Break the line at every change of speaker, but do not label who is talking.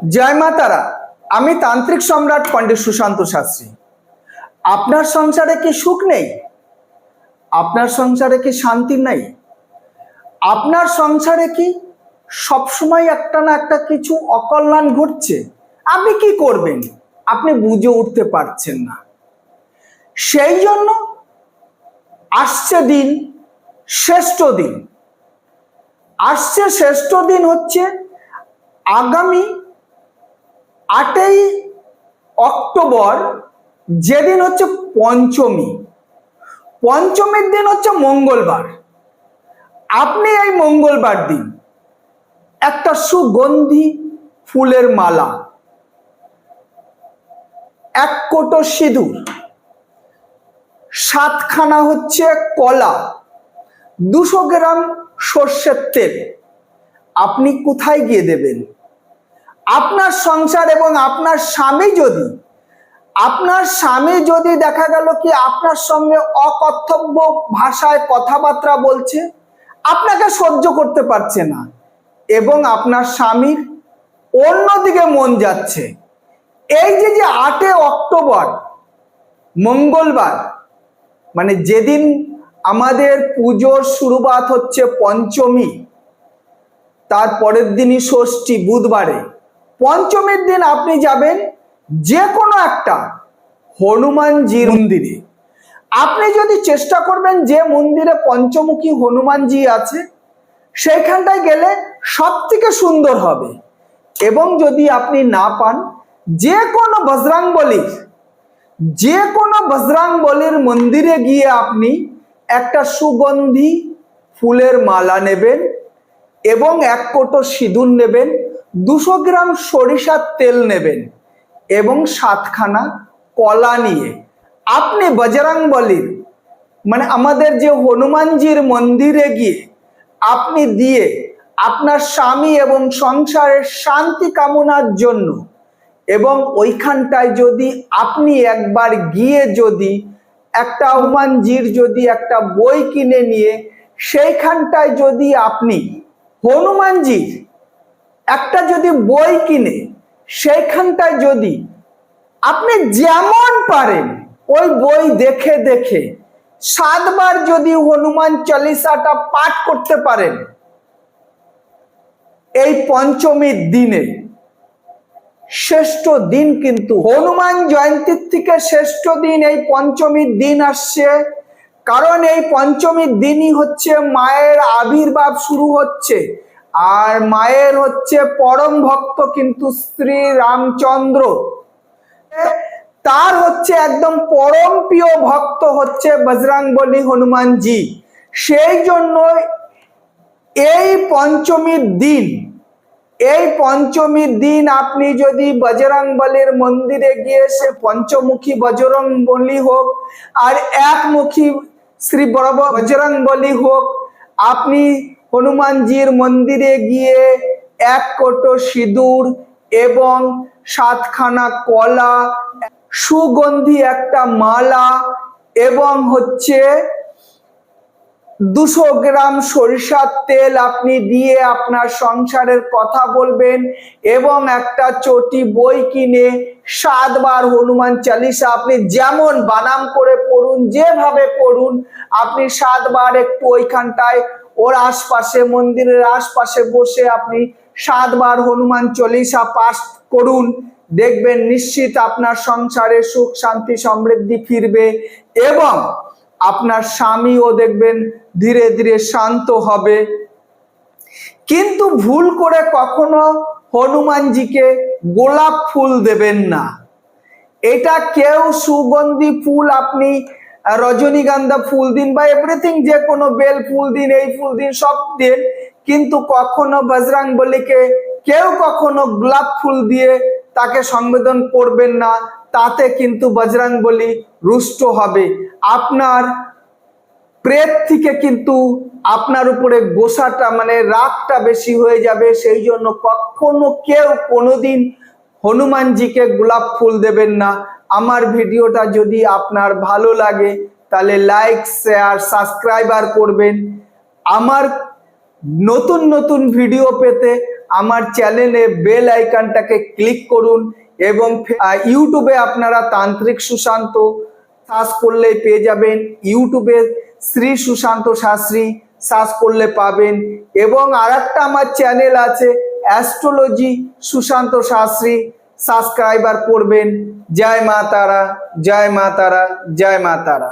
জয় মা তারা। আমি তান্ত্রিক সম্রাট পণ্ডিত সুশান্ত শাস্ত্রী। আপনার সংসারে কি সুখ নেই? আপনার সংসারে কি শান্তি নেই? আপনার সংসারে কি সবসময় একটা না একটা কিছু অকল্যাণ ঘটছে? আপনি কি করবেন? আপনি বুঝে উঠতে পারছেন না। সেই জন্য আসছে দিন, শ্রেষ্ঠ দিন। আসছে শ্রেষ্ঠ দিন হচ্ছে আগামী 8ই অক্টোবর, যেদিন হচ্ছে পঞ্চমী। পঞ্চমীর দিন হচ্ছে মঙ্গলবার। আপনি এই মঙ্গলবার দিন একটা সুগন্ধি ফুলের মালা, 1 কোটো সিঁদুর, 7খানা হচ্ছে কলা, 200 গ্রাম সর্ষের তেল আপনি কোথায় গিয়ে দেবেন? আপনার সংসার এবং আপনার স্বামী যদি দেখা গেল কি আপনার সঙ্গে অকথ্য ভাষায় কথাবার্তা বলছে, আপনাকে সহ্য করতে পারছে না, এবং আপনার স্বামীর অন্যদিকে মন যাচ্ছে, এই যে 8 অক্টোবর মঙ্গলবার, মানে যেদিন আমাদের পুজোর শুরুয়াত হচ্ছে পঞ্চমী, তার পরের দিনই ষষ্ঠী, বুধবারে। পঞ্চমীর দিন আপনি যাবেন যে কোনো একটা হনুমানজির মন্দিরে। আপনি যদি চেষ্টা করবেন যে মন্দিরে পঞ্চমুখী হনুমানজি আছে সেইখানটায় গেলে সব থেকে সুন্দর হবে। এবং যদি আপনি না পান, যে কোনো বজরংবলীর মন্দিরে গিয়ে আপনি একটা সুগন্ধি ফুলের মালা নেবেন এবং 1 কোটো সিঁদুর নেবেন, 200 গ্রাম সরিষার তেল নেবেন এবং 7খানা কলা নিয়ে আপনি বজরংবলীর মানে আমাদের যে হনুমানজির মন্দিরে গিয়ে আপনি দিয়ে আপনার স্বামী এবং সংসারের শান্তি কামনার জন্য, এবং ওইখানটায় যদি আপনি একবার গিয়ে যদি একটা হনুমানজির যদি একটা বই কিনে নিয়ে সেইখানটায় যদি আপনি হনুমানজির একটা যদি বই কিনে সেইখানটায় যদি আপনি যেমন পারেন ওই বই দেখে দেখে 7 বার যদি হনুমান চালিসাটা পাঠ করতে পারেন, এই পঞ্চমীর দিনে শ্রেষ্ঠ দিন, কিন্তু হনুমান জয়ন্তীর থেকে শ্রেষ্ঠ দিন এই পঞ্চমীর দিন আসছে। কারণ এই পঞ্চমীর দিনই হচ্ছে মায়ের আবির্ভাব শুরু হচ্ছে, আর মায়ের হচ্ছে পরম ভক্ত কিন্তু শ্রী রামচন্দ্র, তার হচ্ছে একদম পরম প্রিয় ভক্ত হচ্ছে বজরংবলী হনুমানজি। সেই জন্য এই পঞ্চমীর দিন আপনি যদি বজরংবলীর মন্দিরে গিয়ে সে পঞ্চমুখী বজরংবলী হোক আর একমুখী শ্রী বজরংবলী হোক, আপনি হনুমানজির মন্দিরে গিয়ে 1 কোটো সিঁদুর এবং 7খানা কলা, সুগন্ধি একটা মালা এবং হচ্ছে 200 গ্রাম সরিষার তেল আপনি দিয়ে আপনার সংসারের কথা বলবেন এবং একটা চটি বই কিনে 7 বার হনুমান চালিসা আপনি যেমন বানাম করে পড়ুন, যেভাবে পড়ুন, আপনি 7 বার একটু ওইখানটায় ওর আশপাশে মন্দিরের আশপাশে বসে আপনি 7 বার হনুমান চালিসা পাঠ করুন। দেখবেন নিশ্চিত আপনার সংসারে সুখ শান্তি সমৃদ্ধি ফিরবে এবং আপনার স্বামীও দেখবেন ধীরে ধীরে শান্ত হবে। কিন্তু ভুল করে কখনো হনুমানজিকে গোলাপ ফুল দেবেন না। এটা কেউ সুগন্ধি ফুল আপনি রজনীগন্ধা ফুল দিন বা এভরিথিং, যে কোনো বেল ফুল দিন, এই ফুল দিন, সব দিন, কিন্তু কখনো বজরংবলীকে কেউ কখনো গোলাপ ফুল দিয়ে তাকে সম্বোধন করবেন না, তাতে কিন্তু বজরংবলী রুষ্ট হবে। আপনার প্রেত থেকে কিন্তু আপনার উপরে গোসাটা মানে রাগটা বেশি হয়ে যাবে। সেই জন্য কখনো কেউ কোনোদিন হনুমানজিকে গোলাপ ফুল দেবেন না। আমার ভিডিওটা যদি আপনার ভালো লাগে তাহলে লাইক, শেয়ার, সাবস্ক্রাইব করবেন। আমার নতুন নতুন ভিডিও পেতে আমার চ্যানেলে বেল আইকনটাকে ক্লিক করুন এবং ইউটিউবে আপনারা তান্ত্রিক সুশান্ত সার্চ করলেই পেয়ে যাবেন। ইউটিউবে শ্রী সুশান্ত শাস্ত্রী সার্চ করলে পাবেন। এবং আরেকটা আমার চ্যানেল আছে অ্যাস্ট্রোলজি সুশান্ত শাস্ত্রী, সাবস্ক্রাইবার করবেন। জয় মা তারা, জয় মা তারা, জয় মা তারা।